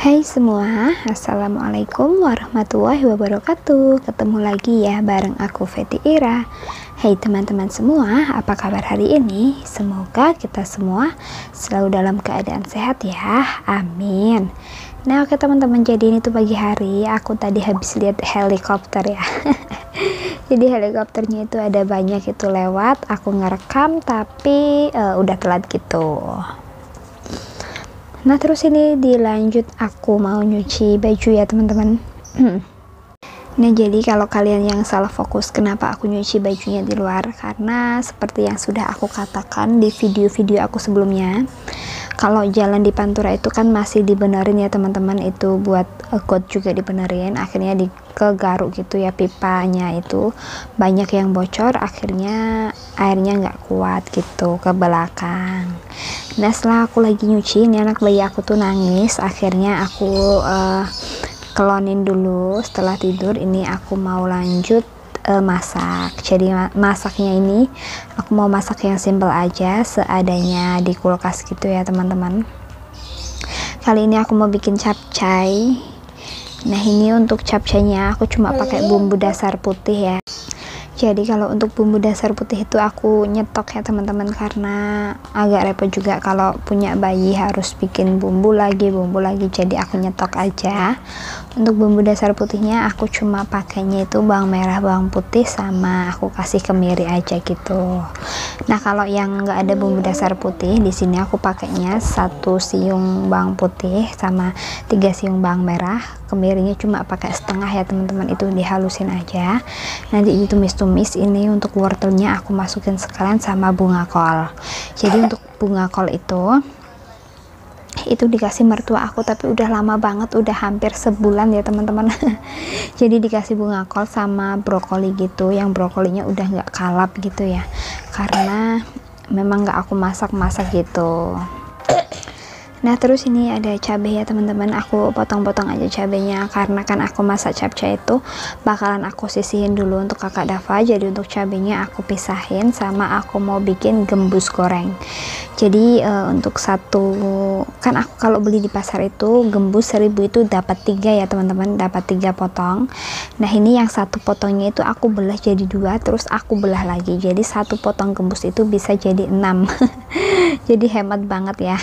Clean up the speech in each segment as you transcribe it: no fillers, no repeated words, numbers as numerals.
Hai semua, Assalamualaikum warahmatullahi wabarakatuh. Ketemu lagi ya bareng aku Feti Ira. Hai teman-teman semua, apa kabar hari ini? Semoga kita semua selalu dalam keadaan sehat ya, amin. Nah oke teman-teman, jadi ini tuh pagi hari aku tadi habis lihat helikopter ya. Jadi helikopternya itu ada banyak itu lewat, aku ngerekam tapi udah telat gitu. Nah terus ini dilanjut aku mau nyuci baju ya teman-teman. Nah jadi kalau kalian yang salah fokus kenapa aku nyuci bajunya di luar, karena seperti yang sudah aku katakan di video-video aku sebelumnya, kalau jalan di Pantura itu kan masih dibenerin ya teman-teman, itu buat got juga dibenerin, akhirnya ke garuk gitu ya, pipanya itu banyak yang bocor, akhirnya airnya nggak kuat gitu ke belakang. Nah setelah aku lagi nyuci, ini anak bayi aku tuh nangis, akhirnya aku kelonin dulu. Setelah tidur ini aku mau lanjut masak. Jadi masaknya ini aku mau masak yang simple aja, seadanya di kulkas gitu ya teman-teman. Kali ini aku mau bikin capcay. Nah ini untuk capcaynya aku cuma pakai bumbu dasar putih ya. Jadi kalau untuk bumbu dasar putih itu aku nyetok ya teman-teman, karena agak repot juga kalau punya bayi harus bikin bumbu lagi, jadi aku nyetok aja. Untuk bumbu dasar putihnya aku cuma pakainya itu bawang merah, bawang putih, sama aku kasih kemiri aja gitu. Nah kalau yang nggak ada bumbu dasar putih, di sini aku pakainya 1 siung bawang putih sama 3 siung bawang merah, kemirinya cuma pakai setengah ya teman-teman, itu dihalusin aja. Nanti ditumis-tumis. Ini untuk wortelnya aku masukin sekalian sama bunga kol. Jadi untuk bunga kol itu dikasih mertua aku, tapi udah lama banget, udah hampir sebulan ya teman-teman. Jadi dikasih bunga kol sama brokoli gitu, yang brokolinya udah nggak kalap gitu ya, karena memang nggak aku masak-masak gitu. Nah terus ini ada cabai ya teman-teman, aku potong-potong aja cabainya, karena kan aku masak capcay itu bakalan aku sisihin dulu untuk kakak Dava. Jadi untuk cabainya aku pisahin, sama aku mau bikin gembus goreng. Jadi untuk kan aku kalau beli di pasar itu gembus 1000 itu dapat 3 ya teman-teman, dapat 3 potong. Nah ini yang 1 potongnya itu aku belah jadi 2, terus aku belah lagi, jadi 1 potong gembus itu bisa jadi 6. Jadi hemat banget ya.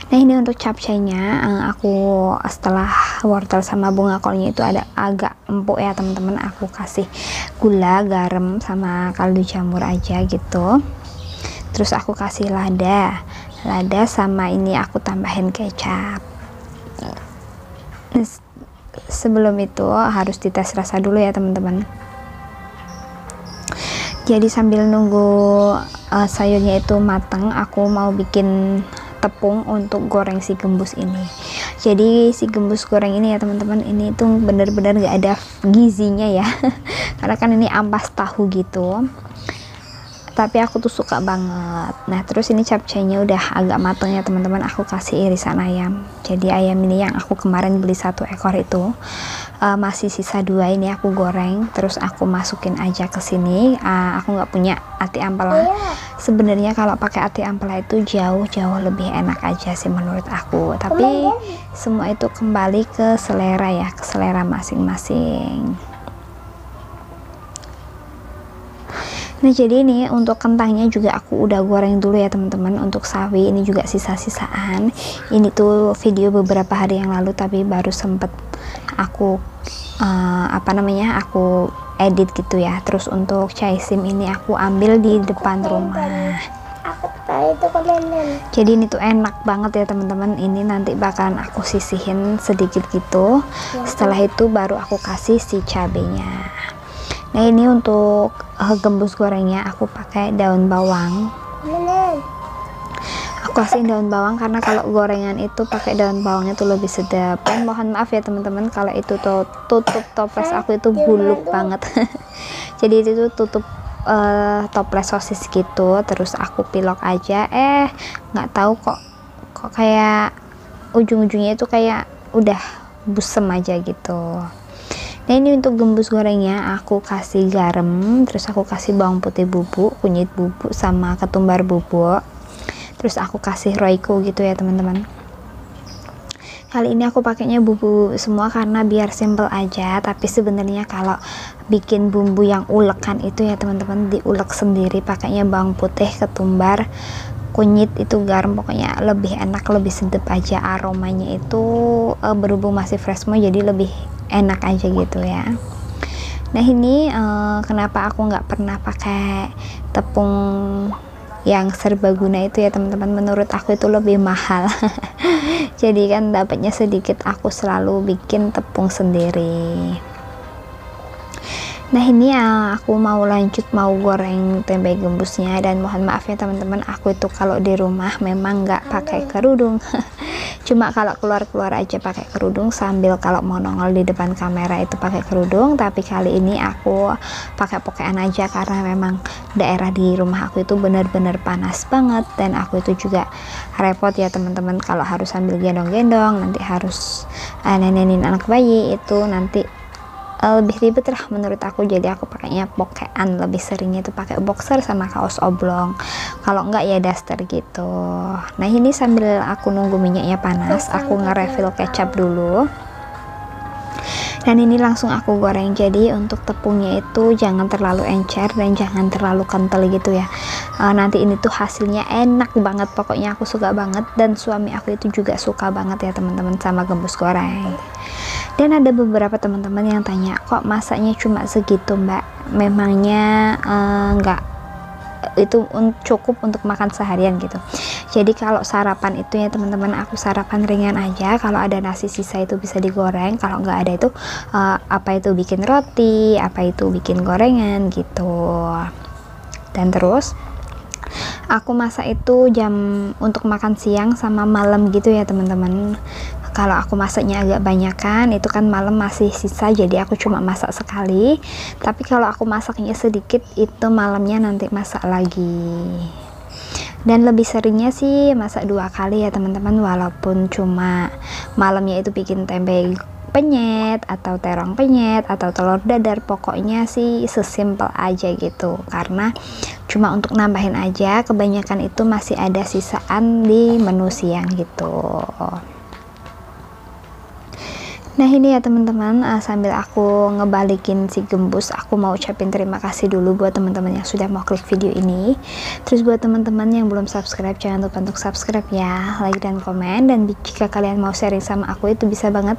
Nah ini untuk capcaynya aku setelah wortel sama bunga kolnya itu ada agak empuk ya teman-teman, aku kasih gula, garam, sama kaldu jamur aja gitu. Terus aku kasih lada sama ini aku tambahin kecap. Sebelum itu harus dites rasa dulu ya teman-teman. Jadi sambil nunggu sayurnya itu matang, aku mau bikin tepung untuk goreng si gembus ini. Jadi si gembus goreng ini ya teman-teman, ini tuh bener-bener gak ada gizinya ya. Karena kan ini ampas tahu gitu, tapi aku tuh suka banget. Nah terus ini capcaynya udah agak matang ya teman-teman, aku kasih irisan ayam. Jadi ayam ini yang aku kemarin beli 1 ekor itu masih sisa 2, ini aku goreng, terus aku masukin aja ke sini. Aku nggak punya ati ampela. Sebenarnya kalau pakai ati ampela itu jauh lebih enak aja sih menurut aku, tapi semua itu kembali ke selera ya, ke selera masing-masing. Nah jadi ini untuk kentangnya juga aku udah goreng dulu ya teman-teman. Untuk sawi ini juga sisa-sisaan, ini tuh video beberapa hari yang lalu, tapi baru sempet aku aku edit gitu ya. Terus untuk caisim ini aku ambil di depan rumah. Jadi ini tuh enak banget ya teman-teman, ini nanti bakalan aku sisihin sedikit gitu, setelah itu baru aku kasih si cabenya. Nah ini untuk gembus gorengnya aku pakai daun bawang. Aku kasih daun bawang karena kalau gorengan itu pakai daun bawangnya tuh lebih sedap. Dan mohon maaf ya teman-teman kalau itu tutup toples aku itu buluk banget. Jadi itu tutup toples sosis gitu, terus aku pilok aja, nggak tahu kok kayak ujung-ujungnya itu kayak udah busem aja gitu. Nah ini untuk gembus gorengnya aku kasih garam, terus aku kasih bawang putih bubuk, kunyit bubuk, sama ketumbar bubuk, terus aku kasih royco gitu ya teman-teman. Kali ini aku pakainya bumbu semua karena biar simple aja, tapi sebenarnya kalau bikin bumbu yang ulekan itu ya teman-teman, diulek sendiri pakainya bawang putih, ketumbar, kunyit, itu garam, pokoknya lebih enak, lebih sedap aja aromanya itu. Berhubung masih fresh mo jadi lebih enak aja gitu ya. Nah ini kenapa aku nggak pernah pakai tepung yang serbaguna itu ya teman-teman, menurut aku itu lebih mahal. Jadi kan dapatnya sedikit, aku selalu bikin tepung sendiri. Nah ini ya aku mau lanjut mau goreng tempe gembusnya, dan mohon maaf ya teman-teman, aku itu kalau di rumah memang nggak pakai kerudung. Cuma kalau keluar-keluar aja pakai kerudung, sambil kalau mau nongol di depan kamera itu pakai kerudung. Tapi kali ini aku pakai pakaian aja karena memang daerah di rumah aku itu benar-benar panas banget, dan aku itu juga repot ya teman-teman kalau harus sambil gendong-gendong, nanti harus nenenin anak bayi, itu nanti lebih ribet lah menurut aku. Jadi aku pakainya pakaian, lebih seringnya itu pakai boxer sama kaos oblong, kalau enggak ya daster gitu. Nah ini sambil aku nunggu minyaknya panas, aku nge-refill kecap dulu, dan ini langsung aku goreng. Jadi untuk tepungnya itu jangan terlalu encer dan jangan terlalu kental gitu ya. Nanti ini tuh hasilnya enak banget, pokoknya aku suka banget, dan suami aku itu juga suka banget ya teman-teman sama gembus goreng. Dan ada beberapa teman-teman yang tanya, kok masaknya cuma segitu mbak, memangnya enggak itu cukup untuk makan seharian gitu. Jadi kalau sarapan itu ya teman-teman, aku sarapan ringan aja. Kalau ada nasi sisa itu bisa digoreng, kalau nggak ada itu apa itu bikin roti, apa itu bikin gorengan gitu. Dan terus aku masak itu jam untuk makan siang sama malam gitu ya teman-teman. Kalau aku masaknya agak banyakan, itu kan malam masih sisa, jadi aku cuma masak sekali. Tapi kalau aku masaknya sedikit, itu malamnya nanti masak lagi. Dan lebih seringnya sih masak 2 kali ya teman-teman, walaupun cuma malamnya itu bikin tempe penyet atau terong penyet atau telur dadar, pokoknya sih sesimpel aja gitu, karena cuma untuk nambahin aja, kebanyakan itu masih ada sisaan di menu siang gitu. Nah ini ya teman-teman, sambil aku ngebalikin si gembus, aku mau ucapin terima kasih dulu buat teman-teman yang sudah mau klik video ini. Terus buat teman-teman yang belum subscribe, jangan lupa untuk subscribe ya, like dan komen. Dan jika kalian mau sharing sama aku itu bisa banget,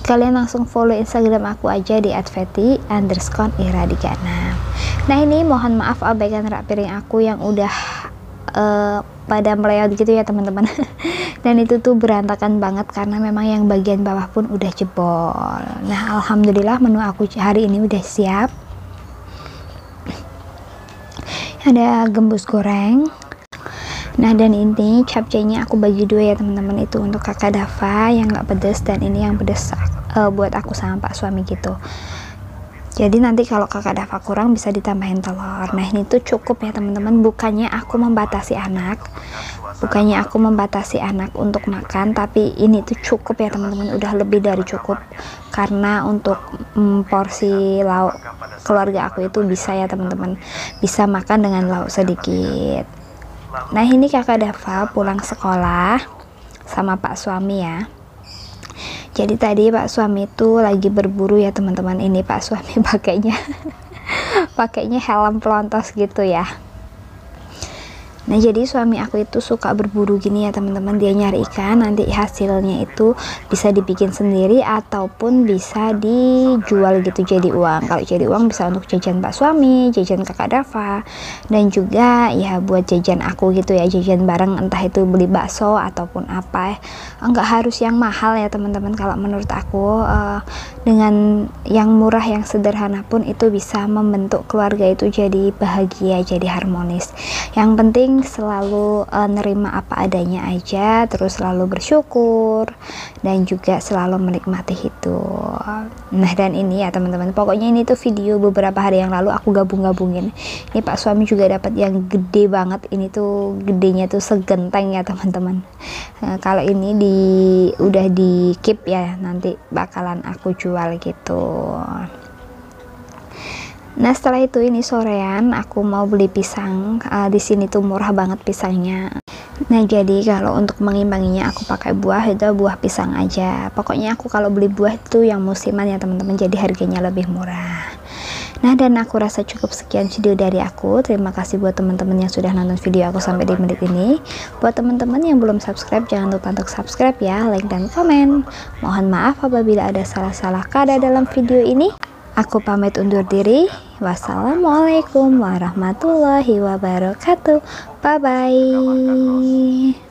kalian langsung follow Instagram aku aja di @fety_iradikana. Nah ini mohon maaf abaikan rak piring aku yang udah pada meleot gitu ya teman-teman. Dan itu tuh berantakan banget karena memang yang bagian bawah pun udah jebol. Nah alhamdulillah menu aku hari ini udah siap. Ada gembus goreng. Nah dan ini capcaynya aku bagi 2 ya teman-teman, itu untuk kakak Dava yang nggak pedes, dan ini yang pedes buat aku sama pak suami gitu. Jadi nanti kalau kakak Dava kurang bisa ditambahin telur. Nah ini tuh cukup ya teman-teman, bukannya aku membatasi anak untuk makan, tapi ini tuh cukup ya teman-teman, udah lebih dari cukup. Karena untuk porsi lauk keluarga aku itu bisa ya teman-teman, bisa makan dengan lauk sedikit. Nah ini kakak Dava pulang sekolah sama pak suami ya. Jadi tadi pak suami itu lagi berburu ya teman-teman. Ini pak suami pakainya helm pelontos gitu ya. Nah jadi suami aku itu suka berburu gini ya teman-teman, dia nyari ikan, nanti hasilnya itu bisa dibikin sendiri ataupun bisa dijual gitu jadi uang. Kalau jadi uang bisa untuk jajan pak suami, jajan kakak Dava, dan juga ya buat jajan aku gitu ya, jajan bareng, entah itu beli bakso ataupun apa. Enggak harus yang mahal ya teman-teman, kalau menurut aku dengan yang murah, yang sederhana pun itu bisa membentuk keluarga itu jadi bahagia, jadi harmonis. Yang penting selalu nerima apa adanya aja, terus selalu bersyukur, dan juga selalu menikmati hidup. Nah dan ini ya teman-teman, pokoknya ini tuh video beberapa hari yang lalu aku gabungin. Ini pak suami juga dapat yang gede banget, ini tuh gedenya tuh segenteng ya teman-teman. Kalau ini udah di keep ya, nanti bakalan aku jual gitu. Nah setelah itu ini sorean aku mau beli pisang. Di sini tuh murah banget pisangnya. Nah, jadi kalau untuk mengimbanginya aku pakai buah itu buah pisang aja. Pokoknya aku kalau beli buah itu yang musiman ya teman-teman, jadi harganya lebih murah. Nah, dan aku rasa cukup sekian video dari aku. Terima kasih buat teman-teman yang sudah nonton video aku sampai di menit ini. Buat teman-teman yang belum subscribe, jangan lupa untuk subscribe ya, like dan komen. Mohon maaf apabila ada salah-salah kata dalam video ini. Aku pamit undur diri. Wassalamualaikum warahmatullahi wabarakatuh. Bye bye.